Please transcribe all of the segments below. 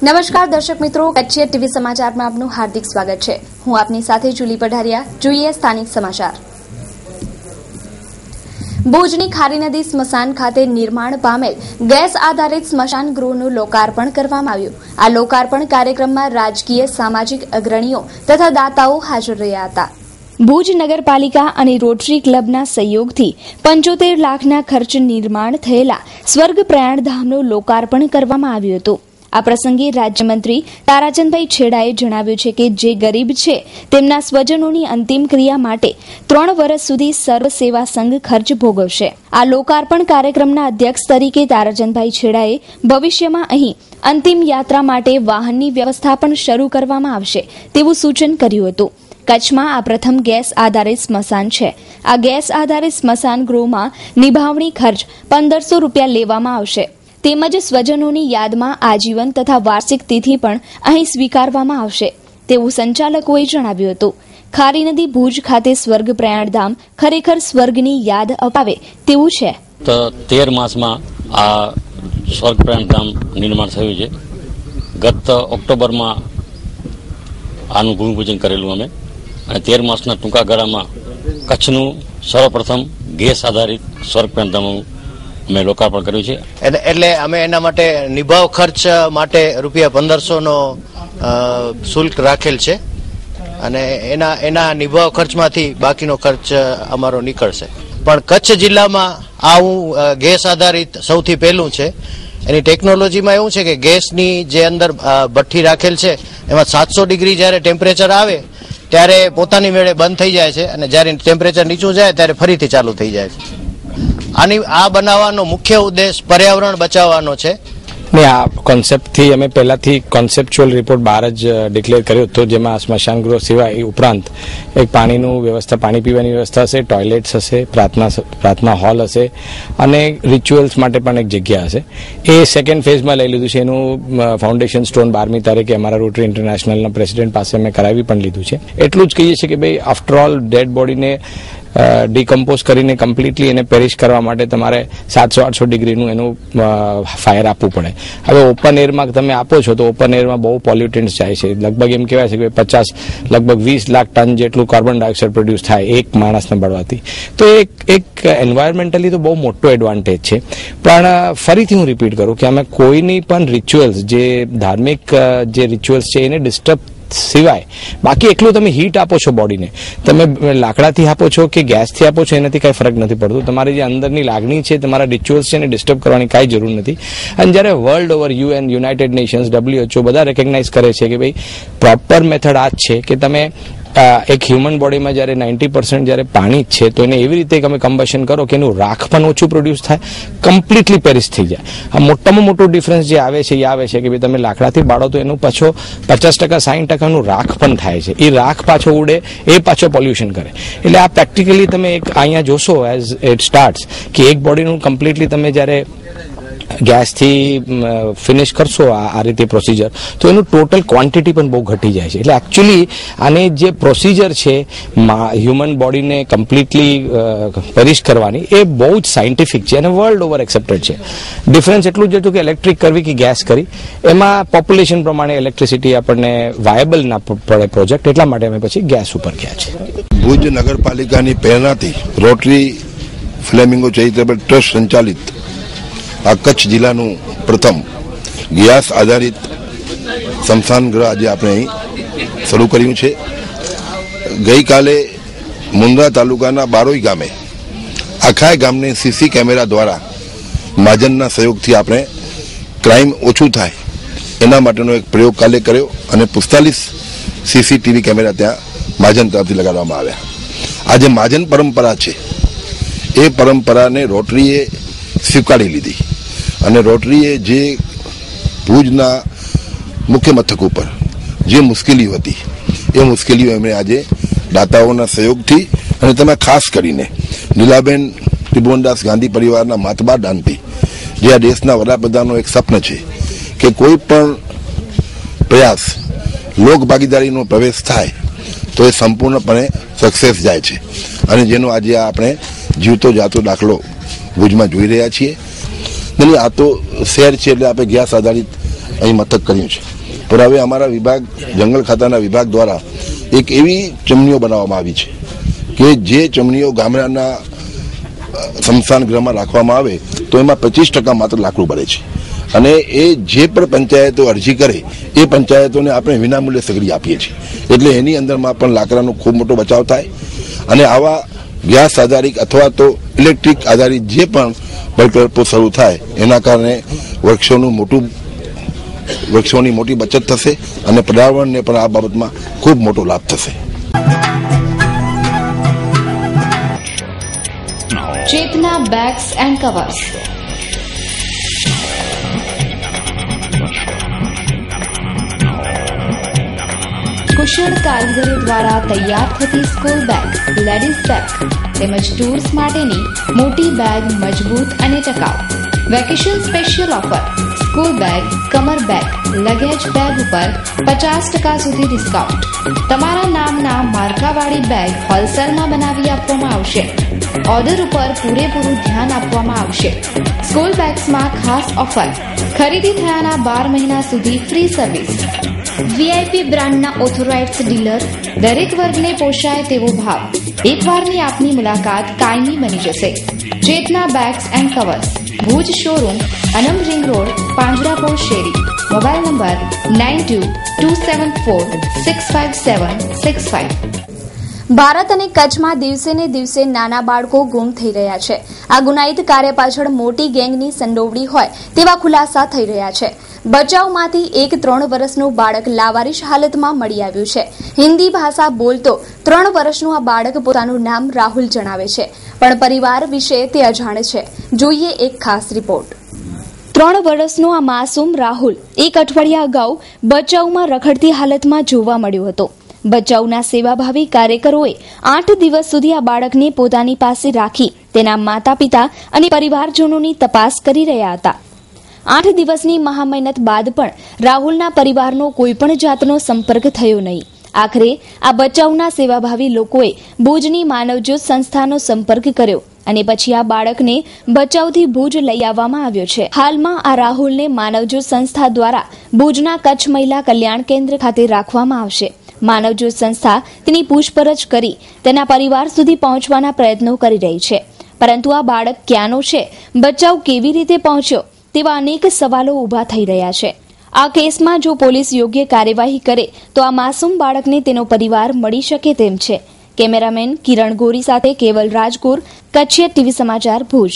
નમસ્કાર દર્શક મિત્રો, કચ્છી ટીવી સમાચારમાં આપનું હાર્દિક સ્વાગત છે। હું આપની સાથે જુલી પઢારિયા। જોઈએ સ્થાનિક સમાચાર। ભુજની ખારી નદી સ્મશાન ખાતે નિર્માણ પામેલ ગેસ આધારિત સ્મશાન ગૃહનું લોકાર્પણ કરવામાં આવ્યું। આ લોકાર્પણ કાર્યક્રમમાં રાજકીય સામાજિક અગ્રણીઓ તથા દાતાઓ હાજર રહ્યા હતા। ભુજ નગરપાલિકા અને રોટરી ક્લબના સહયોગથી 75 લાખના ખર્ચ નિર્માણ થયેલા સ્વર્ગ પ્રયાણધામનું લોકાર્પણ કરવામાં આવ્યું હતું। આ પ્રસંગે રાજ્યમંત્રી તારાચંદભાઈ છેડાએ જણાવ્યું છે કે જે ગરીબ છે તેમના સ્વજનોની અંતિમ ક્રિયા માટે 3 વર્ષ સુધી સર્વ સેવા સંઘ ખર્ચ ભોગવશે। આ લોકાર્પણ કાર્યક્રમના અધ્યક્ષ તરીકે તારાચંદભાઈ છેડાએ ભવિષ્યમાં અહીં અંતિમ યાત્રા માટે વાહનની વ્યવસ્થા પણ શરૂ કરવામાં આવશે તેવું સૂચન કર્યું હતું। કચ્છમાં આ પ્રથમ ગેસ આધારિત સ્મશાન છે। આ ગેસ આધારિત સ્મશાન ગૃહમાં નિભાવણી ખર્ચ 1500 રૂપિયા લેવામાં આવશે તેમજ સ્વજનોની યાદમાં આજીવન તથા વાર્ષિક તિથિ પણ અહીં સ્વીકારવામાં આવશે તેવું સંચાલકોએ જણાવ્યું હતું। ખારી નદી ભુજ ખાતે સ્વર્ગ પ્રયાણધામ ખરેખર સ્વર્ગની યાદ અપાવે તેવું છે। 13 માસમાં આ સ્વર્ગ પ્રયાણધામ નિર્માણ થયું છે। ગત ઓક્ટોબરમાં આનું ભૂમિપૂજન કરેલું અમે અને 13 માસના ટૂંકા ગાળામાં કચ્છનું સર્વપ્રથમ ગેસ આધારિત સ્વર્ગ પ્રયાણધામ અમે લોકાર્પણ કર્યું છે। એટલે અમે એના માટે નિભાવ ખર્ચ માટે રૂપિયા 1500નો શુલ્ક રાખેલ છે અને એના નિભાવ ખર્ચમાંથી બાકીનો ખર્ચ અમારો નીકળશે। પણ કચ્છ જિલ્લામાં આવું ગેસ આધારિત સૌથી પહેલું છે। એની ટેકનોલોજીમાં એવું છે કે ગેસની જે અંદર ભઠ્ઠી રાખેલ છે એમાં 700 ડિગ્રી જ્યારે ટેમ્પરેચર આવે ત્યારે પોતાની મેળે બંધ થઈ જાય છે અને જ્યારે ટેમ્પરેચર નીચું જાય ત્યારે ફરીથી ચાલુ થઈ જાય છે। આ બનાવવાનો મુખ્ય ઉદ્દેશ પર્યાવરણ બચાવવાનો છે। આ કોન્સેપ્ટથી અમે પહેલાથી કોન્સેપ્ચ્યુઅલ રિપોર્ટ બહાર જ ડિક્લેર કર્યો હતો, જેમાં સ્મશાન ગૃહ સિવાય ઉપરાંત એક પાણીનું વ્યવસ્થા, પાણી પીવાની વ્યવસ્થા હશે, ટોયલેટ્સ હશે, પ્રાર્થના હોલ હશે અને રિચ્યુઅલ્સ માટે પણ એક જગ્યા હશે। એ સેકન્ડ ફેઝમાં લઈ લીધું છે। એનું ફાઉન્ડેશન સ્ટોન 12મી તારીખે અમારા રોટરી ઇન્ટરનેશનલના પ્રેસિડેન્ટ પાસે અમે કરાવી પણ લીધું છે। એટલું જ કહીએ છીએ કે ભાઈ આફ્ટર ઓલ ડેડ બોડીને ડિકમ્પોઝ કરીને કમ્પ્લીટલી એને પેરિશ કરવા માટે તમારે 700-800 ડિગ્રીનું એનું ફાયર આપવું પડે। હવે ઓપન એરમાં તમે આપો છો તો ઓપન એરમાં બહુ પોલ્યુટન્ટ્સ જાય છે। લગભગ એમ કહેવાય છે કે 20 લાખ ટન જેટલું કાર્બન ડાયોક્સાઇડ પ્રોડ્યુસ થાય એક માણસને બળવાથી। તો એક એન્વાયરમેન્ટલી તો બહુ મોટો એડવાન્ટેજ છે। પણ ફરીથી હું રિપીટ કરું કે અમે કોઈની પણ રિચ્યુઅલ્સ, જે ધાર્મિક જે રિચ્યુઅલ્સ છે એને ડિસ્ટર્બ સિવાય બાકી એકલું તમે હીટ આપો છો બોડીને, તમે લાકડાથી આપો છો કે ગેસથી આપો છો એનાથી કાંઈ ફરક નથી પડતું। તમારી જે અંદરની લાગણી છે, તમારા રિચ્યુઅલ્સ છે એને ડિસ્ટર્બ કરવાની કાંઈ જરૂર નથી। અને જ્યારે world over UN, United Nations, WHO બધા રેકગ્નાઇઝ કરે છે કે ભાઈ પ્રોપર મેથડ આ જ છે કે તમે એક હ્યુમન બોડીમાં જ્યારે 90% જ્યારે પાણી જ છે તો એને એવી રીતે તમે કમ્બશન કરો કે એનું રાખ પણ ઓછું પ્રોડ્યુસ થાય, કમ્પ્લીટલી પેરિશ થઈ જાય। આ મોટામાં મોટું ડિફરન્સ જે આવે છે એ આવે છે કે ભાઈ તમે લાકડાથી બાળો તો એનું પાછો 50%-60%નું રાખ પણ થાય છે। એ રાખ પાછો ઉડે, એ પાછો પોલ્યુશન કરે। એટલે આ પ્રેક્ટિકલી તમે એક અહીંયા જોશો એઝ ઇટ સ્ટાર્ટ્સ કે એક બોડીનું કમ્પ્લીટલી તમે જ્યારે ગેસથી ફિનિશ કરશો આ રીતે પ્રોસિજર તો એનું ટોટલ ક્વોન્ટિટી પણ બહુ ઘટી જાય છે। એટલે એકચ્યુઅલી આને જે પ્રોસિજર છે હ્યુમન બોડીને કમ્પ્લીટલી પેરિશ કરવાની એ બહુ જ સાયન્ટિફિક છે અને વર્લ્ડ ઓવર એક્સેપ્ટેડ છે। ડિફરન્સ એટલું જ હતું કે ઇલેક્ટ્રિક કરવી કે ગેસ કરી, એમાં પોપ્યુલેશન પ્રમાણે ઇલેક્ટ્રિસિટી આપણને વાયેબલ ના પડે પ્રોજેક્ટ, એટલા માટે અમે પછી ગેસ ઉપર ગયા છે। ભુજ નગરપાલિકાની પ્રેરણાથી રોટરી ફ્લેમિંગો ચેરિટેબલ ટ્રસ્ટ સંચાલિત આ કચ્છ જિલ્લાનું પ્રથમ ગેસ આધારિત સ્મશાન ગૃહ આજે આપણે અહીં શરૂ કર્યું છે। ગઈકાલે મુન્દ્રા તાલુકાના બારોઈ ગામે આખા ગામને સીસી કેમેરા દ્વારા મહાજનના સહયોગથી આપણે ક્રાઇમ ઓછું થાય એના માટેનો એક પ્રયોગ કાલે કર્યો અને 45 CCTV કેમેરા ત્યાં મહાજન તરફથી લગાડવામાં આવ્યા। આ જે મહાજન પરંપરા છે એ પરંપરાને રોટરીએ સ્વીકારી લીધી અને રોટરીએ જે ભુજના મુખ્ય મથક ઉપર જે મુશ્કેલીઓ હતી એ મુશ્કેલીઓ એમણે આજે દાતાઓના સહયોગથી અને તમે ખાસ કરીને લીલાબેન ત્રિભુવનદાસ ગાંધી પરિવારના માતબા દાનથી, જે આ દેશના વડાપ્રધાનનો એક સ્વપ્ન છે કે કોઈ પણ પ્રયાસ લોક ભાગીદારીનો પ્રવેશ થાય તો એ સંપૂર્ણપણે સક્સેસ જાય છે અને જેનો આજે આપણે જીવતો જાતો દાખલો ભુજમાં જોઈ રહ્યા છીએ। આ તો શહેર છે એટલે આપણે ગેસ આધારિત અહીં મથક કર્યું છે। પણ હવે અમારા વિભાગ જંગલ ખાતાના વિભાગ દ્વારા એક એવી ચમનીઓ બનાવવામાં આવી છે કે જે ચમનીઓ ગામડાના સ્મશાન ગૃહમાં રાખવામાં આવે તો એમાં 25% માત્ર લાકડું બળે છે અને એ જે પણ પંચાયતો અરજી કરે એ પંચાયતોને આપણે વિનામૂલ્યે સગડી આપીએ છીએ એટલે એની અંદરમાં પણ લાકડાનો ખૂબ મોટો બચાવ થાય અને આવા ગેસ આધારિત અથવા તો ઇલેક્ટ્રિક આધારિત જે પણ પ્રકલ્પો શરૂ થાય એના કારણે વૃક્ષોની મોટી બચત થશે અને પર્યાવરણને પણ આ બાબતમાં ખૂબ મોટો લાભ થશે. ચેતના બેગ્સ એન્ડ કવર્સ કુશળ કારીગરો દ્વારા તૈયાર થતી સ્કૂલ બેગ, લેડીઝ બેગ તેમજ ટૂર્સ માટેની મોટી બેગ મજબૂત અને ટકાઉ. Vacation special offer: school bag, કમર બેગ, લગેજ બેગ ઉપર 50% સુધી ડિસ્કાઉન્ટ. તમારા નામના માર્કાવાળી બેગ હોલસેલમાં બનાવી આપવામાં આવશે. ઓર્ડર ઉપર પૂરેપૂરું ધ્યાન આપવામાં આવશે. સ્કૂલ બેગ્સમાં ખાસ ઓફર: ખરીદી થયાના 12 મહિના સુધી ફ્રી સર્વિસ. વીઆઈપી બ્રાન્ડના ઓથોરાઇઝ્ડ ડીલર, દરેક વર્ગને પોષાય તેવો ભાવ. એકવારની આપની મુલાકાત કાયમી બની જશે. Chetna bags and covers, Bhuj showroom, Anam ring road, Panjrapol શેરી. Mobile number 9227465765. ભારત અને કચ્છમાં દિવસે ને દિવસે નાના બાળકો ગુમ થઈ રહ્યા છે. આ ગુનાહિત કાર્ય પાછળ મોટી ગેંગની સંડોવણી હોય તેવા ખુલાસા થઈ રહ્યા છે. બચાવમાંથી એક 3 વર્ષનું બાળક લાવારીશ હાલતમાં મળી આવ્યું છે. હિન્દી ભાષા બોલતો 3 વર્ષનું આ બાળક પોતાનું નામ રાહુલ જણાવે છે, પણ પરિવાર વિશે તે અજાણ છે. જોઈએ એક ખાસ રિપોર્ટ. 3 વર્ષનો આ માસૂમ રાહુલ એક અઠવાડિયા અગાઉ બચાવમાં રખડતી હાલતમાં જોવા મળ્યો હતો. બચાવના સેવાભાવી કાર્યકરોએ 8 દિવસ સુધી આ બાળકને પોતાની પાસે રાખી તેના માતા પિતા અને પરિવારજનોની તપાસ કરી રહ્યા હતા. 8 દિવસની મહામહેનત બાદ પણ રાહુલના પરિવારનો કોઈપણ જાતનો સંપર્ક થયો નહીં. આખરે આ બચાવના સેવાભાવી લોકોએ ભુજની માનવજ્યોત સંસ્થાનો સંપર્ક કર્યો અને પછી આ બાળકને બચાવથી ભુજ લઈ આવવામાં આવ્યો છે. હાલમાં આ રાહુલને માનવજ્યોત સંસ્થા દ્વારા ભુજના કચ્છ મહિલા કલ્યાણ કેન્દ્ર ખાતે રાખવામાં આવશે. માનવજ્યોત સંસ્થા તેની પૂછપરછ કરી તેના પરિવાર સુધી પહોંચવાના પ્રયત્નો કરી રહી છે, પરંતુ આ બાળક ક્યાંનો છે, બચાવ કેવી રીતે પહોંચ્યો તેવા અનેક સવાલો ઊભા થઈ રહ્યા છે. આ કેસમાં જો પોલીસ યોગ્ય કાર્યવાહી કરે તો આ માસૂમ બાળકને તેનો પરિવાર મળી શકે તેમ છે. કેમેરામેન કિરણ ગોરી સાથે કેવલ રાજગોર, કચ્છિયા ટીવી સમાચાર, ભુજ.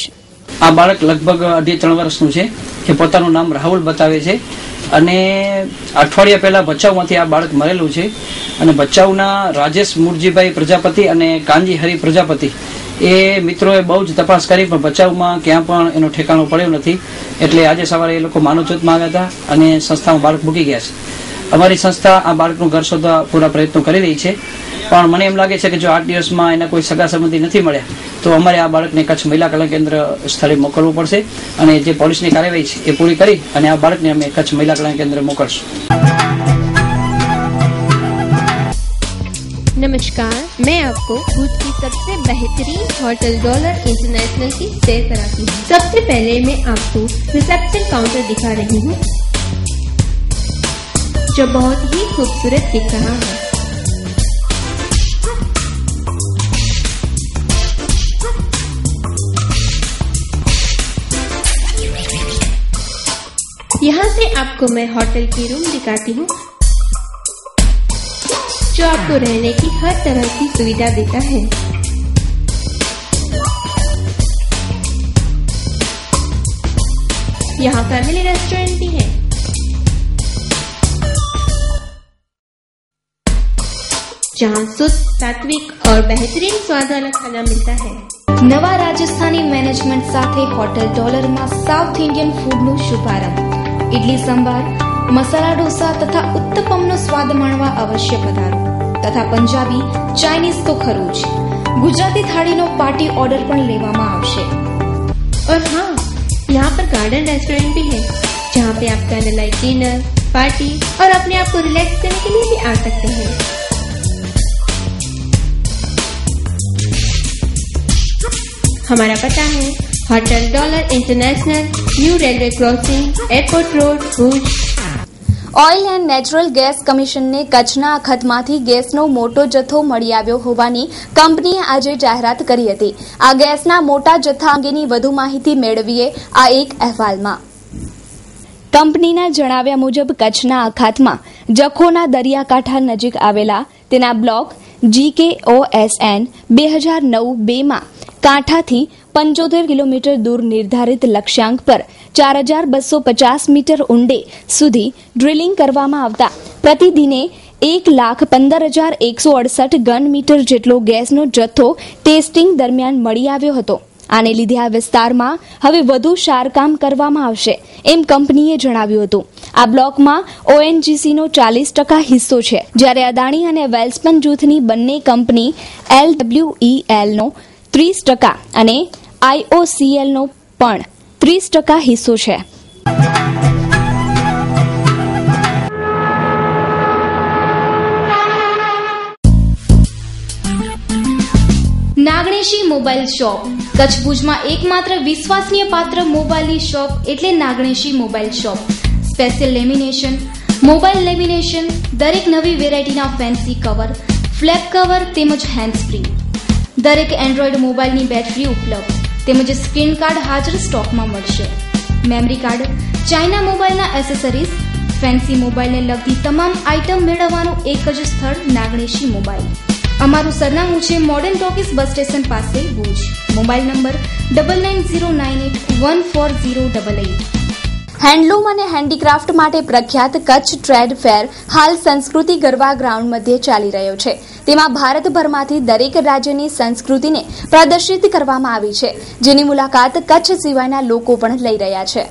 આ બાળક લગભગ 2.5-3 વર્ષનું છે કે પોતાનું નામ રાહુલ બતાવે છે અને અઠવાડિયા પહેલા ભચાઉમાંથી આ બાળક મરેલું છે અને ભચાઉના રાજેશ મુરજીભાઈ પ્રજાપતિ અને કાંજી હરિ પ્રજાપતિ એ મિત્રોએ બહુ જ તપાસ કરી પણ ભચાઉમાં ક્યાં પણ એનો ઠેકાણો પડ્યો નથી. એટલે આજે સવારે એ લોકો માનવજ્યોતમાં આવ્યા હતા અને સંસ્થામાં બાળક મૂકી ગયા છે. અમારી સંસ્થા આ બાળકનું ઘર શોધવા પૂરા પ્રયત્નો કરી રહી છે, પણ મને એમ લાગે છે કે જો 8 દિવસમાં એના કોઈ સગા સંબંધી નથી મળ્યા તો અમારે આ બાળકને કચ્છ મહિલા કલ્યાણ કેન્દ્ર સ્થળે મોકલવું પડશે અને જે પોલીસની કાર્યવાહી છે એ પૂરી કરી અને આ બાળકને અમે કચ્છ મહિલા કલ્યાણ કેન્દ્ર મોકલશું. नमस्कार, मैं आपको भुज की सबसे बेहतरीन होटल डॉलर इंटरनेशनल की सैर कराती हूँ. सबसे पहले मैं आपको रिसेप्शन काउंटर दिखा रही हूँ जो बहुत ही खूबसूरत दिख रहा है. यहाँ से आपको मैं होटल की रूम दिखाती हूँ जो आपको रहने की हर तरह की सुविधा देता है. यहाँ फैमिली रेस्टोरेंट भी है. जहाँ शुद्ध, सात्विक और बेहतरीन स्वाद वाला खाना मिलता है. નવા રાજસ્થાની મેનેજમેન્ટ સાથે હોટેલ ડોલરમાં સાઉથ ઇન્ડિયન ફૂડનો શુભારંભ. ઇડલી સંભાર, મસાલા ઢોસા તથા ઉત્તપમનો સ્વાદ માણવા અવશ્ય પધારો. તથા પંજાબી, ચાઇનીઝ તો ખરું જ, ગુજરાતી થાળીનો પાર્ટી ઓર્ડર પણ લેવામાં આવશે. और हाँ, यहाँ पर गार्डन रेस्टोरेंट भी है जहाँ पे आप कैंडल लाइट डिनर, पार्टी और अपने आप को रिलैक्स करने के लिए भी आ सकते हैं. हमारा पता है hotel dollar international, new railway crossing, airport road, Bhuj. Oil and natural gas કમિશનને કચ્છના અખતમાંથી ગેસનો મોટો જથ્થો મળી આવ્યો હોવાની કંપનીએ આજે જાહેરાત કરી હતી. આ ગેસના મોટા જથ્થા અંગેની વધુ માહિતી મેળવીએ આ એક અહેવાલમાં. કંપનીના જણાવ્યા મુજબ કચ્છના અખાતમાં જખોના દરિયાકાંઠા નજીક આવેલા તેના બ્લોક GKOSN 2009-2 માં કાંઠાથી 75 કિલોમીટર દૂર નિર્ધારિત લક્ષ્યાંક પર 4250 મીટર ઊંડે સુધી ડ્રિલિંગ કરવામાં આવતા પ્રતિદિને 1,15,168 ઘન મીટર જેટલો ગેસનો જથ્થો ટેસ્ટિંંગ દરમિયાન મળી આવ્યો હતો. આને લીધે આ વિસ્તારમાં હવે વધુ સારકામ કરવામાં આવશે એમ કંપનીએ જણાવ્યું હતું. આ બ્લોકમાં ONGCનો 40% હિસ્સો છે, જ્યારે અદાણી અને વેલ્સપન જૂથની બંને કંપની LWELનો 30% અને IOCLનો પણ 30% હિસ્સો છે. નાગણેશી મોબાઈલ શોપ કચ્છ ભુજમાં એકમાત્ર વિશ્વસનીય પાત્ર મોબાઈલની શોપ એટલે Naganeshi mobile shop. Special lamination, mobile lamination, દરેક નવી વેરાયટીના ફેન્સી કવર, ફ્લેપ કવર તેમજ હેન્ડ્સ ફ્રી. દરેક એન્ડ્રોઈડ મોબાઈલની બેટરી ઉપલબ્ધ તેમજ સ્ક્રીન કાર્ડ હાજર સ્ટોકમાં મળશે. મેમરી કાર્ડ, ચાઇના મોબાઈલના એસેસરીઝ, ફેન્સી મોબાઈલને લગતી તમામ આઇટમ મેળવવાનું એક જ સ્થળ નાગણેશી મોબાઈલ. અમારું સરનામું છે modern talkies bus station Bhuj ભુજ. મોબાઈલ નંબર 9909814088. હેન્ડલૂમ અને હેન્ડીક્રાફ્ટ માટે પ્રખ્યાત કચ્છ ટ્રેડ ફેર હાલ સંસ્કૃતિ ગરબા ગ્રાઉન્ડ મધ્યે ચાલી રહ્યો છે. તેમાં ભારતભરમાંથી દરેક રાજ્યની સંસ્કૃતિને પ્રદર્શિત કરવામાં આવી છે, જેની મુલાકાત કચ્છ સિવાયના લોકો પણ લઈ રહ્યા છે.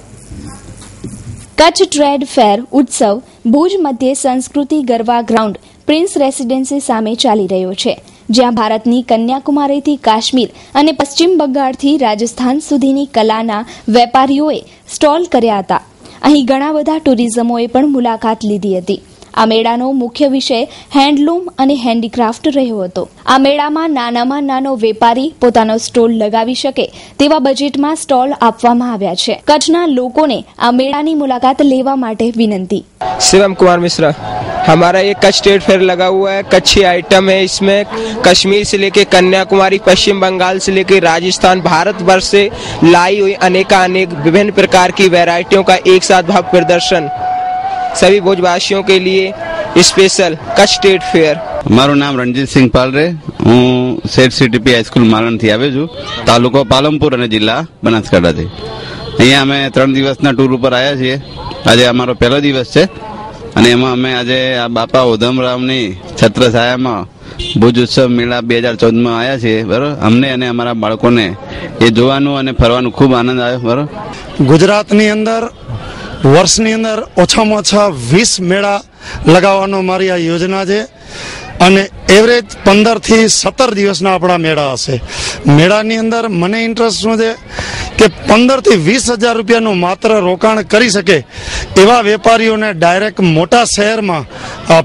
કચ્છ ટ્રેડ ફેર ઉત્સવ ભુજ મધ્યે સંસ્કૃતિ ગરબા ગ્રાઉન્ડ પ્રિન્સ રેસીડેન્સી સામે ચાલી રહ્યો છે, જ્યાં ભારતની કન્યાકુમારીથી કાશ્મીર અને પશ્ચિમ બંગાળથી રાજસ્થાન સુધીની કલાના વેપારીઓએ સ્ટોલ કર્યા હતા. અહીં ઘણા બધા ટુરિઝમોએ પણ મુલાકાત લીધી હતી. આ મેળાનો મુખ્ય વિષય હેન્ડલૂમ અને હેન્ડીક્રાફ્ટ રહ્યો હતો. આ મેળામાં નાનામાં નાનો વેપારી પોતાનો સ્ટોલ લગાવી શકે તેવા બજેટમાં સ્ટોલ આપવામાં આવ્યા છે. કચ્છના લોકોને આ મેળાની મુલાકાત લેવા માટે વિનંતી. शिवम कुमार मिश्रा, हमारा ये कच्छ ट्रेड फेयर लगा हुआ है. कच्छी आइटम है, इसमें कश्मीर से लेके कन्याकुमारी, पश्चिम बंगाल से लेके राजस्थान, भारत वर्ष से लाई हुई अनेक विभिन्न प्रकार की वैरायटियों का एक साथ भाव प्रदर्शन सभी भोजवासियों के लिए स्पेशल कच्छ ट्रेड फेयर. મારું નામ રણજીત સિંહ પાલરે, હું સેટ CTP હાઈસ્કૂલ માલણથી આવ્યો છું, તાલુકો પાલનપુર અને જિલ્લા બનાસકાંઠાથી. અહીંયા અમે 3 દિવસના ટૂર ઉપર આવ્યા છીએ. આજે અમારો પહેલો દિવસ છે અને એમાં અમે આજે આ બાપા ઉધમરાવની છત્રછાયામાં ભુજ ઉત્સવ મેળા 2014માં આવ્યા છીએ. બરાબર, અમને અને અમારા બાળકોને એ જોવાનું અને ફરવાનું ખૂબ આનંદ આવ્યો. બરાબર, ગુજરાતની અંદર વર્ષની અંદર ઓછામાં ઓછા 20 મેળા લગાવવાનો મારી આ યોજના છે અને એવરેજ 15 થી 17 દિવસના આપણા મેળા હશે. મેળાની અંદર મને ઇન્ટરેસ્ટ શું છે કે 15 થી 20,000 રૂપિયાનું માત્ર રોકાણ કરી શકે એવા વેપારીઓને ડાયરેક્ટ મોટા શહેરમાં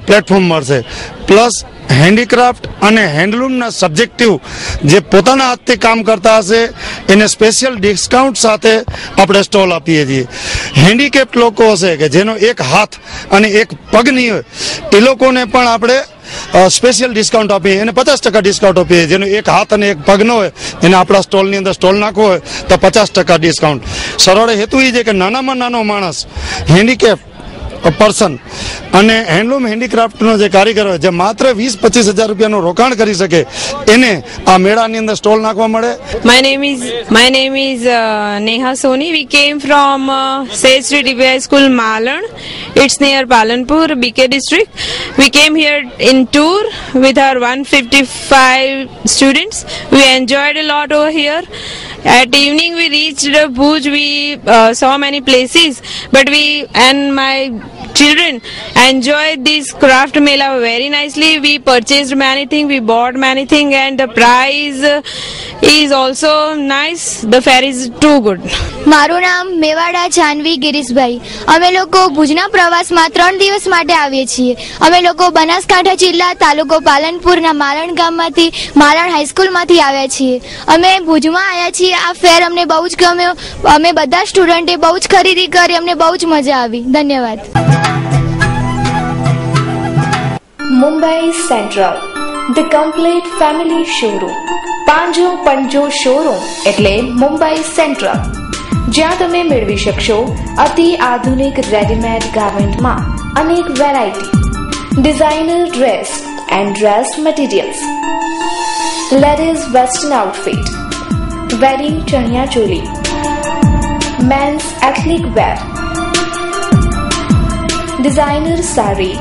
પ્લેટફોર્મ મળશે. પ્લસ હેન્ડીક્રાફ્ટ અને હેન્ડલૂમના સબ્જેક્ટિવ જે પોતાના હાથથી કામ કરતા હશે એને સ્પેશિયલ ડિસ્કાઉન્ટ સાથે આપણે સ્ટોલ આપીએ છીએ. હેન્ડીકેપ લોકો હશે કે જેનો એક હાથ અને એક પગ નહીં હોય એ લોકોને પણ આપણે સ્પેશિયલ ડિસ્કાઉન્ટ આપીએ, એને 50% ડિસ્કાઉન્ટ આપીએ. જેનો એક હાથ અને એક પગ ન હોય એને આપણા સ્ટોલની અંદર સ્ટોલ નાખવો હોય તો 50% ડિસ્કાઉન્ટ. સરળ હેતુ એ છે કે નાનામાં નાનો માણસ હેન્ડીકેપ પર્સન અને હેન્ડલૂમ હેન્ડીક્રાફ્ટનો જે કારીગર હોય જે માત્ર 20-25,000 રૂપિયાનું રોકાણ કરી શકે એને આ મેળાની અંદર સ્ટોલ નાખવા મળે. My name is Neha Soni. We came from Sage Street High School, Malan. It's near Palanpur, BK district. We came here in tour with our 155 students. We enjoyed a lot over here. At evening we reached Bhuj. We saw many places, but we and my children enjoyed this craft mela very nicely. We purchased many things, we bought many things, and the price is also nice. The fair is too good. મારું નામ મેવાડા જાનવી ગિરીશભાઈ. અમે લોકો ભુજના પ્રવાસમાં 3 દિવસ માટે આવીએ છીએ. અમે લોકો બનાસકાંઠા જિલ્લા તાલુકો પાલનપુરના માલણ ગામમાંથી માલણ હાઈસ્કૂલમાંથી આવ્યા છીએ. અમે ભુજમાં આવ્યા છીએ. આ ફેર અમને બહુ જ ગમ્યો. અમે બધા સ્ટુડન્ટે બહુ જ ખરીદી કરી. અમને બહુ જ મજા આવી. ધન્યવાદ. Mumbai central, the complete family showroom. પાંજો પંજો શોરૂમ એટલે મુંબઈ સેન્ટ્રલ, જ્યાં તમે મેળવી શકશો અતિ આધુનિક રેડીમેડ ગાર્મેન્ટમાં અનેક variety, designer dress and dress materials, ladies western outfit, wedding chaniya choli, men's ethnic wear, designer sari,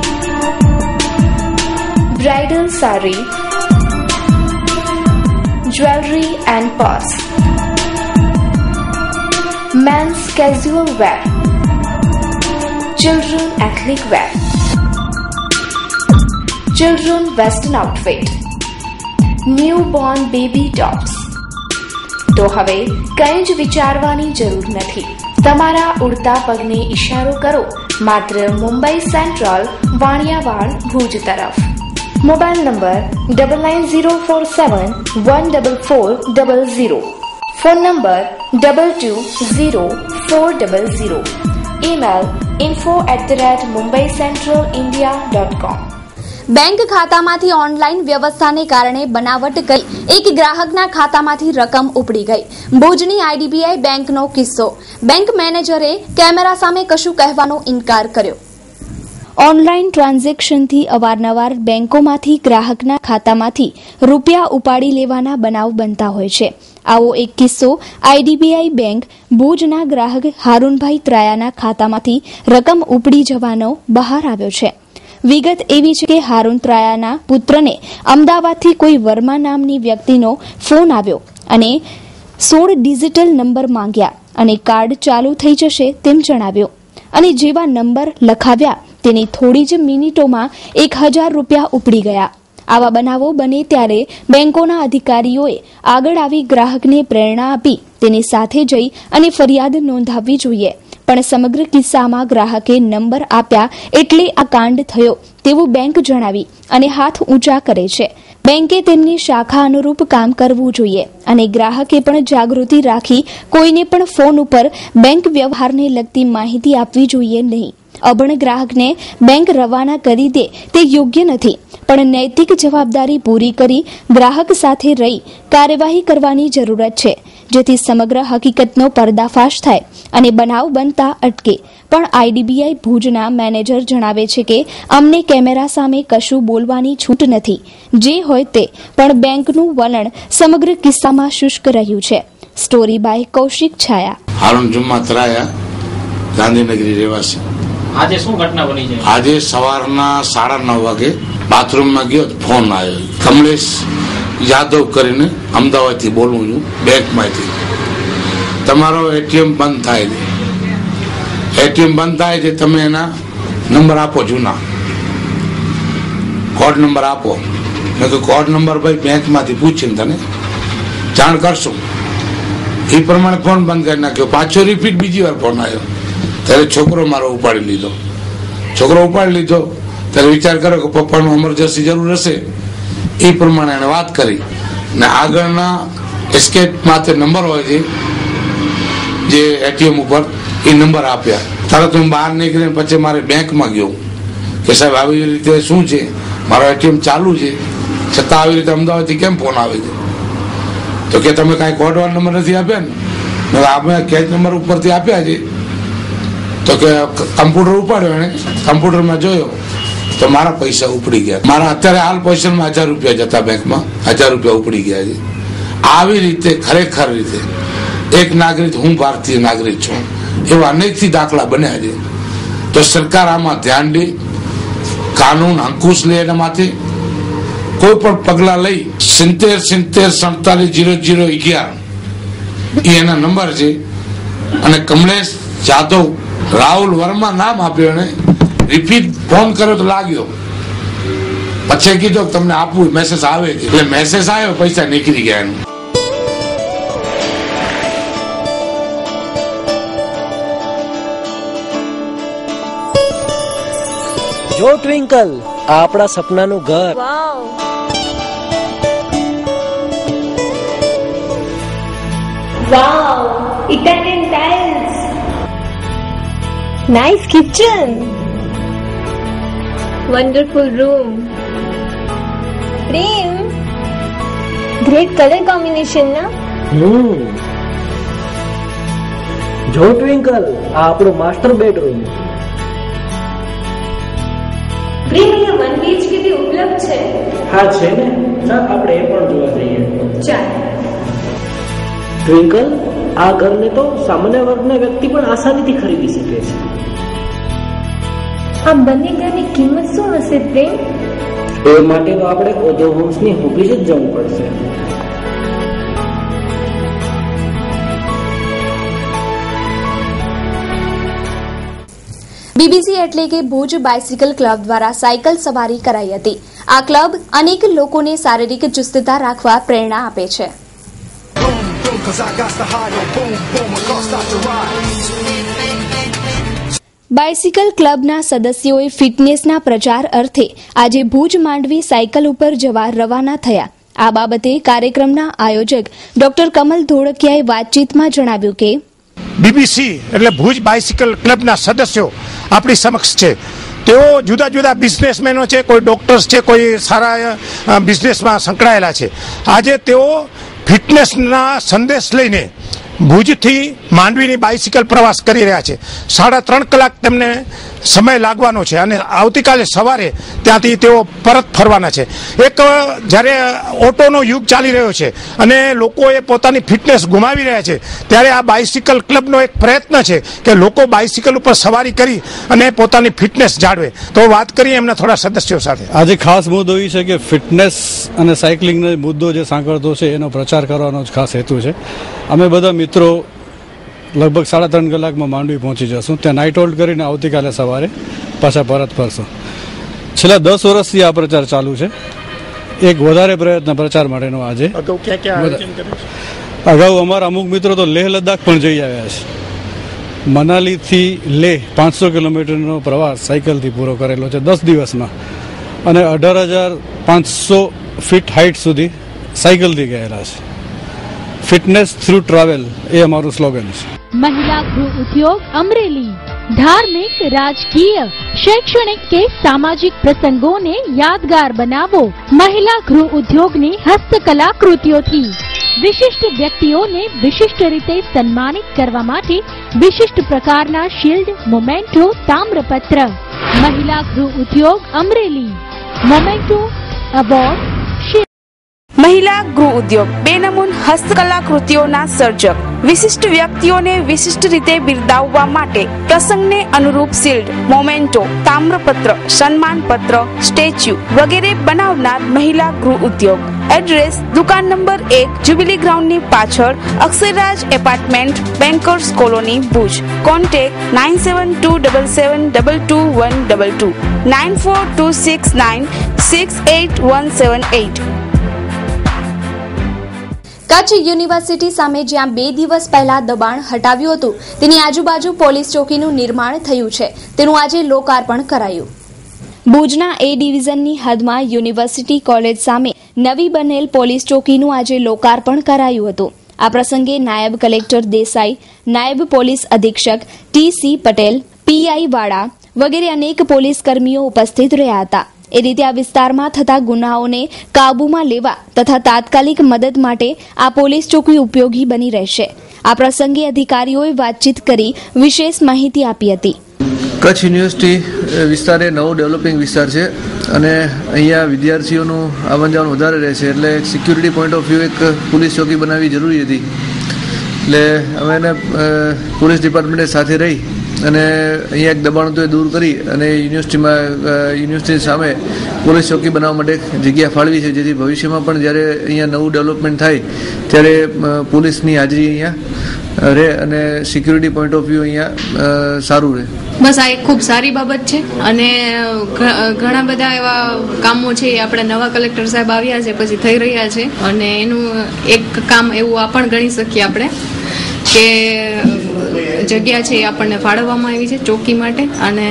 bridal sari, jewellery and purse, men's casual wear, children ethnic wear, children western outfit, newborn baby tops. તો હવે કંઈ જ વિચારવાની જરૂર નથી. તમારા ઉડતા પગને ઇશારો કરો માત્ર મુંબઈ સેન્ટ્રલ, વાણિયાવાડ, ભુજ તરફ. Mobile number 9904714400, phone number 220400, email info@mumbaicentralindia.com. Bank ખાતામાંથી ઓનલાઈન વ્યવસ્થાને કારણે બનાવટ કરી એક ગ્રાહકના ખાતામાંથી રકમ ઉપડી ગઈ. ભુજની આઈડીબીઆઈ બેંકનો કિસ્સો. બેંક મેનેજરે કેમેરા સામે કશું કહેવાનો ઇનકાર કર્યો. ઓનલાઈન ટ્રાન્ઝેક્શનથી અવારનવાર બેંકોમાંથી ગ્રાહકના ખાતામાંથી રૂપિયા ઉપાડી લેવાના બનાવ બનતા હોય છે. આવો એક કિસ્સો આઈડીબીઆઈ બેંક ભુજના ગ્રાહક હારૂનભાઈ ત્રાયાના ખાતામાંથી રકમ ઉપડી જવાનો બહાર આવ્યો છે. વિગત એવી છે કે હારૂન ત્રાયાના પુત્રને અમદાવાદથી કોઈ વર્મા નામની વ્યક્તિનો ફોન આવ્યો અને 16 ડિજિટલ નંબર માંગ્યા અને કાર્ડ ચાલુ થઈ જશે તેમ જણાવ્યું અને જેવા નંબર લખાવ્યા તેની થોડી જ મિનિટોમાં 1000 રૂપિયા ઉપડી ગયા. આવા બનાવો બને ત્યારે બેંકોના અધિકારીઓએ આગળ આવી ગ્રાહકને પ્રેરણા આપી તેની સાથે જઈ અને ફરિયાદ નોંધાવવી જોઈએ. પણ સમગ્ર કિસ્સામાં ગ્રાહકે નંબર આપ્યા એટલે આ કાંડ થયો તેવું બેંક જણાવી અને હાથ ઊંચા કરે છે. બેંકે તેમની શાખા અનુરૂપ કામ કરવું જોઈએ અને ગ્રાહકે પણ જાગૃતિ રાખી કોઈને પણ ફોન ઉપર બેંક વ્યવહારને લગતી માહિતી આપવી જોઈએ નહીં. અભણ ગ્રાહકને બેંક રવાના કરી દે તે યોગ્ય નથી, પણ નૈતિક જવાબદારી પૂરી કરી ગ્રાહક સાથે રહી કાર્યવાહી કરવાની જરૂરત છે, જેથી સમગ્ર હકીકતનો પર્દાફાશ થાય અને બનાવ બનતા અટકે. પણ આઈડીબીઆઈ ભુજના મેનેજર જણાવે છે કે અમને કેમેરા સામે કશું બોલવાની છૂટ નથી. જે હોય તે, પણ બેંકનું વલણ સમગ્ર કિસ્સામાં શુષ્ક રહ્યું છે. સ્ટોરી બાય કૌશિક છાયા. હારૂન જુમ્મા ત્રાયા, ગાંધીનગરી રહેવાસી. આજે શું ઘટના બની છે? આજે સવારના 9:30 વાગે બાથરૂમમાં ગયો, ફોન આવ્યો. કમલેશ યાદવ કરીને અમદાવાદથી બોલું છું, બેંકમાંથી. તમારો એટીએમ બંધ થાય છે. એટીએમ બંધ થાય છે, તમે એના નંબર આપો, જૂના કોડ નંબર આપો. મેં કહ્યું કોડ નંબર ભાઈ બેંકમાંથી પૂછીને તને જાણ કરશું. એ પ્રમાણે ફોન બંધ કરી નાખ્યો. પાછો રિપીટ બીજી વાર ફોન આવ્યો. ત્યારે છોકરો મારો ઉપાડી લીધો. ત્યારે વિચાર કર્યો કે પપ્પાનું એમરજન્સી જરૂર હશે. એ પ્રમાણે એને વાત કરી ને આગળના એસ્કેપ માટે નંબર હોય છે જે એટીએમ ઉપર, એ નંબર આપ્યા. તરત હું બહાર નીકળીને પછી મારે બેંકમાં ગયો કે સાહેબ આવી રીતે શું છે, મારો એટીએમ ચાલુ છે છતાં આવી રીતે અમદાવાદથી કેમ ફોન આવે છે? તો કે તમે કાંઈ કોડવાળા નંબર નથી આપ્યા ને? આપણે કેશ નંબર ઉપરથી આપ્યા છે. તો કે કમ્પ્યુટર ઉપાડ્યો એને, કમ્પ્યુટરમાં જોયો તો મારા પૈસા ઉપડી ગયા. મારા અત્યારે હાલ પોઝિશનમાં 1000 રૂપિયા જતા બેંકમાં, 1000 રૂપિયા ઉપડી ગયા છે. આવી રીતે ખરેખર રીતે એક નાગરિક, હું ભારતીય નાગરિક છું, એવા અનેકથી દાખલા બન્યા છે. તો સરકાર આમાં ધ્યાન દે, કાનૂન અંકુશ લે, એના માથે કોઈ પણ પગલા લઈ 70-70-47-0011 એ એના નંબર છે. અને કમલેશ જાદવ રાહુલ વર્મા નામ આપ્યો, એને રિપીટ ફોન કર્યો તો લાગ્યો. પછી કીધું તમને આપવું, મેસેજ આવે, એટલે મેસેજ આવ્યો, પૈસા નીકળી ગયા એનું. જો ટ્વિંકલ, આપણા સપનાનું ઘર. Wow, Italian tiles, nice kitchen, Wonderful room. પ્રેમ, ગ્રેટ કલર કોમ્બિનેશન ના. જો ટ્વિંકલ, આ આપણો માસ્ટર બેડરૂમ. પ્રેમ, અહીંયા 1 BHK થી ઉપલબ્ધ છે? હા છે ને, ચાલ આપણે એ પણ જોવા જઈએ. ચાલ. ટ્વિંકલ, આ ઘરને તો સામાન્ય વર્ગના વ્યક્તિ પણ આસાનીથી ખરીદી શકે છે. આ બંને ઘરની કિંમત શું હશે પ્રેમ? એ માટે તો આપણે ઓધો હોમ્સની ઓફિસ જ જવું પડશે. બીબીસી એટલે કે ભુજ બાઇસિકલ ક્લબ દ્વારા સાયકલ સવારી કરાઈ હતી. આ ક્લબ અનેક લોકોને શારીરિક ચુસ્તતા રાખવા પ્રેરણા આપે છે. બાઇસિકલ ક્લબના સદસ્યોએ ફિટનેસના પ્રચાર અર્થે આજે ભુજ માંડવી સાયકલ ઉપર જવા રવાના થયા. આ બાબતે કાર્યક્રમના આયોજક ડોક્ટર કમલ ધોળકિયાએ વાતચીતમાં જણાવ્યું કે બીબીસી એટલે ભુજ બાઇસિકલ ક્લબના સદસ્યો આપણી સમક્ષ છે. તેઓ જુદા જુદા બિઝનેસમેનો છે, કોઈ ડોક્ટર્સ છે, કોઈ સારા બિઝનેસમાં સંકળાયેલા છે. આજે તેઓ ફિટનેસના સંદેશ લઈને ભુજથી માંડવીની બાઇસિકલ પ્રવાસ કરી રહ્યા છે. 3.5 કલાક તેમને સમય લાગવાનો છે અને આવતીકાલે સવારે ત્યાંથી તેઓ પરત ફરવાના છે. એક જ્યારે ઓટોનો યુગ ચાલી રહ્યો છે અને લોકોએ પોતાની ફિટનેસ ગુમાવી રહ્યા છે, ત્યારે આ બાઇસિકલ ક્લબનો એક પ્રયત્ન છે કે લોકો બાઇસિકલ ઉપર સવારી કરી અને પોતાની ફિટનેસ જાળવે. તો વાત કરીએ એમના થોડા સદસ્યો સાથે. આજે ખાસ મુદ્દો એ છે કે ફિટનેસ અને સાયકલિંગનો મુદ્દો જે સાંકળતો છે એનો પ્રચાર કરવાનો જ ખાસ હેતુ છે. અમે બધા મિત્રો લગભગ 3.5 કલાકમાં માંડવી પહોંચી જશું. ત્યાં નાઇટ હોલ્ડ કરીને આવતીકાલે સવારે પાછા પરત ફરશું. છેલ્લા 10 વર્ષથી આ પ્રચાર ચાલુ છે. એક વધારે પ્રયત્ન પ્રચાર માટેનો આજે. અગાઉ અમારા અમુક મિત્રો તો લેહ લદ્દાખ પણ જઈ આવ્યા છે. મનાલીથી લેહ 500 કિલોમીટરનો પ્રવાસ સાયકલથી પૂરો કરેલો છે 10 દિવસમાં અને 18,500 ફીટ હાઇટ સુધી સાયકલથી ગયેલા છે. ફિટનેસ થ્રુ ટ્રાવેલ એ અમારું સ્લોગન છે. महिला गृह उद्योग अमरेली धार्मिक, राजकीय, शैक्षणिक के सामाजिक प्रसंगों ने यादगार बनावो. महिला गृह उद्योग ने हस्तकला कृतियों विशिष्ट व्यक्तिओने विशिष्ट रीते सन्मानित करवा माटे विशिष्ट प्रकारना शील्ड, मोमेंटो, ताम्रपत्र. महिला गृह उद्योग अमरेली मोमेंटो अवॉर्ड. મહિલા ગૃહ ઉદ્યોગ બેનમૂન હસ્તકલા કૃતિઓના સર્જક વિશિષ્ટ વ્યક્તિઓને વિશિષ્ટ રીતે બિરદાવવા માટે પ્રસંગને અનુરૂપ શિલ્ડ, મોમેન્ટો, તામ્રપત્ર, સન્માનપત્ર, સ્ટેચ્યુ વગેરે બનાવનાર મહિલા ગૃહ ઉદ્યોગ. એડ્રેસ દુકાન નંબર 1 જ્યુબિલી ગ્રાઉન્ડની પાછળ, Aksharraj apartment, bankers colony, Bhuj. Contact 9727722122 9426968178. Kutch university સામે જ્યાં 2 દિવસ પહેલા દબાણ હટાવ્યું હતું તેની આજુબાજુ પોલીસ ચોકીનું નિર્માણ થયું છે, તેનું આજે લોકાર્પણ કરાયું. ભુજના એ ડિવિઝનની હદમાં યુનિવર્સિટી કોલેજ સામે નવી બનેલ પોલીસ ચોકીનું આજે લોકાર્પણ કરાયું હતું. આ પ્રસંગે નાયબ કલેક્ટર દેસાઈ, નાયબ પોલીસ અધિક્ષક TC પટેલ, PI વાડા વગેરે અનેક પોલીસ કર્મીઓ ઉપસ્થિત રહ્યા હતા. એ રીતે આ વિસ્તારમાં થતા ગુનાઓને કાબૂમાં લેવા તથા તાત્કાલિક મદદ માટે આ પોલીસ ચોકી ઉપયોગી બની રહેશે. આ પ્રસંગે અધિકારીઓએ વાતચીત કરી વિશેષ માહિતી આપી હતી. કચ્છ યુનિવર્સિટી વિસ્તાર એ નવો ડેવલપિંગ વિસ્તાર છે અને અહીંયા વિદ્યાર્થીઓનું આવન જાવન વધારે રહે છે, એટલે સિક્યુરિટી પોઈન્ટ ઓફ વ્યૂ એક પોલીસ ચોકી બનાવવી જરૂરી હતી. એટલે અમે એને પોલીસ ડિપાર્ટમેન્ટે સાથે રહી અને અહીંયા એક દબાણ હતું એ દૂર કરી અને યુનિવર્સિટી સામે પોલીસ ચોકી બનાવવા માટે જગ્યા ફાળવી છે, જેથી ભવિષ્યમાં પણ જ્યારે અહીંયા નવું ડેવલપમેન્ટ થાય ત્યારે પોલીસની હાજરી અહીંયા રહે અને સિક્યુરિટી પોઈન્ટ ઓફ વ્યૂ અહીંયા સારું રહે. બસ આ એક ખૂબ સારી બાબત છે અને ઘણા બધા એવા કામો છે એ આપણે નવા કલેક્ટર સાહેબ આવ્યા છે પછી થઈ રહ્યા છે અને એનું એક કામ એવું આ પણ ગણી શકીએ આપણે કે જગ્યા છે એ આપણને ફાળવવામાં આવી છે ચોકી માટે અને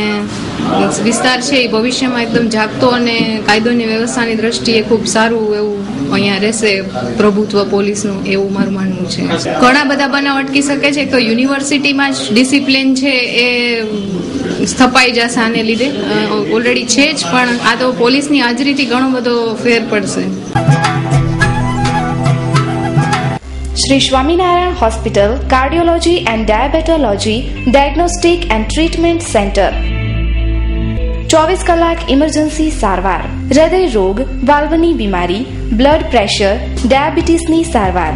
વિસ્તાર છે એ ભવિષ્યમાં એકદમ જાગતો અને કાયદોની વ્યવસ્થાની દ્રષ્ટિએ ખૂબ સારું એવું અહીંયા રહેશે પ્રભુત્વ પોલીસનું, એવું મારું માનવું છે. ઘણા બધા બનાવ અટકી શકે છે. તો યુનિવર્સિટીમાં જ ડિસિપ્લિન છે એ સ્થપાઈ જશે આને લીધે, ઓલરેડી છે જ, પણ આ તો પોલીસની હાજરીથી ઘણો બધો ફેર પડશે. Shri Swaminarayan hospital cardiology and diabetology diagnostic and treatment centre. 24 કલાક ઇમરજન્સી સારવાર, હૃદય રોગ, વાલ્વની બીમારી, બ્લડ પ્રેશર, ડાયાબિટીસની સારવાર.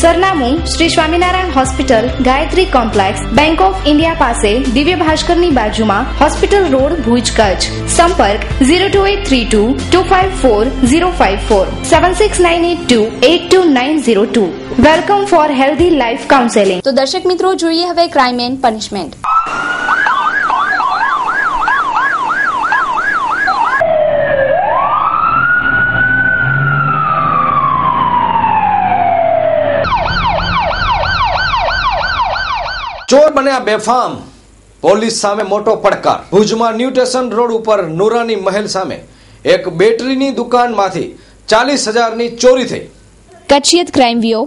સરનામું Shri Swaminarayan hospital, Gayatri complex, bank of India પાસે, દિવ્ય ભાસ્કરની બાજુમાં, હોસ્પિટલ રોડ, ભુજ, કચ્છ. સંપર્ક 02832 254054 7698282902. Welcome four healthy life counselling. તો દર્શક મિત્રો, જોઈએ હવે ક્રાઇમ એન્ડ પનિશમેન્ટ. ચોર બન્યા બેફામ, પોલીસ સામે મોટો પડકાર. ભુજમાં ન્યૂ સ્ટેશન રોડ ઉપર નુરાની મહેલ સામે એક બેટરીની દુકાનમાંથી 40,000ની ચોરી થઈ. કચ્છિયત ક્રાઇમ વ્યો.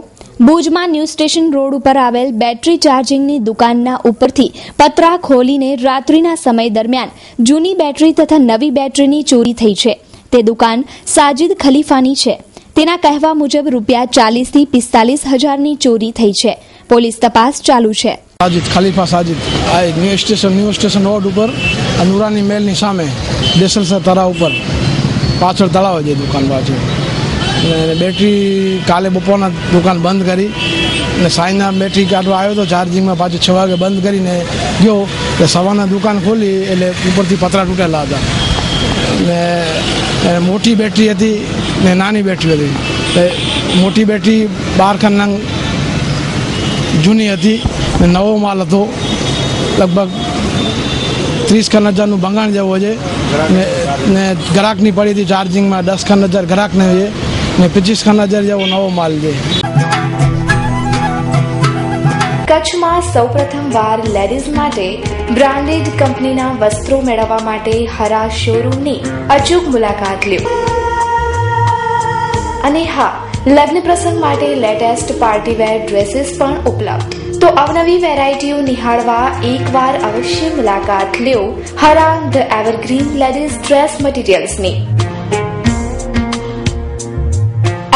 ભુજમાં ન્યૂ સ્ટેશન રોડ ઉપર આવેલ બેટરી ચાર્જિંગની દુકાનના ઉપરથી પતરા ખોલીને રાત્રિના સમય દરમિયાન જૂની બેટરી તથા નવી બેટરીની ચોરી થઈ છે. તે દુકાન સાજિદ ખલીફાની છે. તેના કહેવા મુજબ રૂપિયા 40 થી 45,000ની ચોરી થઈ છે. પોલીસ તપાસ ચાલુ છે. સાજિદ ખલીફા સાજિદ આ ન્યૂ સ્ટેશન રોડ ઉપર નુરાની મહેલની સામે દેસલસર તળાવ ઉપર પાછળ તળાવ છે દુકાન પાછળ. બેટરી કાલે બપોરના દુકાન બંધ કરી અને સાંજના બેટરી કાઢવા આવ્યો તો ચાર્જિંગમાં પાછું 6 વાગે બંધ કરીને ગયો એટલે સવારના દુકાન ખોલી એટલે ઉપરથી પતરા તૂટેલા હતા. ને મોટી બેટરી હતી ને નાની બેટરી હતી. મોટી બેટરી 12 ખંડ જૂની હતી ને નવો માલ હતો. લગભગ 30,000નું ભંગાણ જેવો છે ને ગ્રાહકની પડી હતી ચાર્જિંગમાં 10,000 ગ્રાહકને છે ને 25,000 જેવો નવો માલ છે. કચ્છમાં સૌપ્રથમવાર લેડીઝ માટે બ્રાન્ડેડ કંપનીના વસ્ત્રો મેળવવા માટે હરા શોરૂમની અચૂક મુલાકાત લ્યો. અને હા, લગ્ન પ્રસંગ માટે લેટેસ્ટ પાર્ટીવેર ડ્રેસીસ પણ ઉપલબ્ધ. તો અવનવી વેરાયટીઓ નિહાળવા એકવાર અવશ્ય મુલાકાત લ્યો Hara the evergreen ladies dress મટીરિયલ્સની.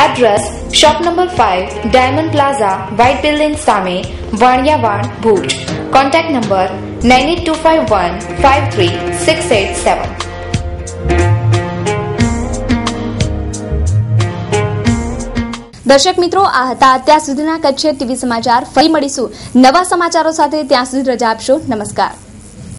Address shop number 5, diamond plaza, white building સામે, વાણિયાવાડ, ભુજ. Contact number 9825153687. દર્શક મિત્રો, આ હતા અત્યાર સુધીના કચ્છ ટીવી સમાચાર. ફરી મળીશું નવા સમાચારો સાથે. ત્યાં સુધી રજા આપશો. નમસ્કાર.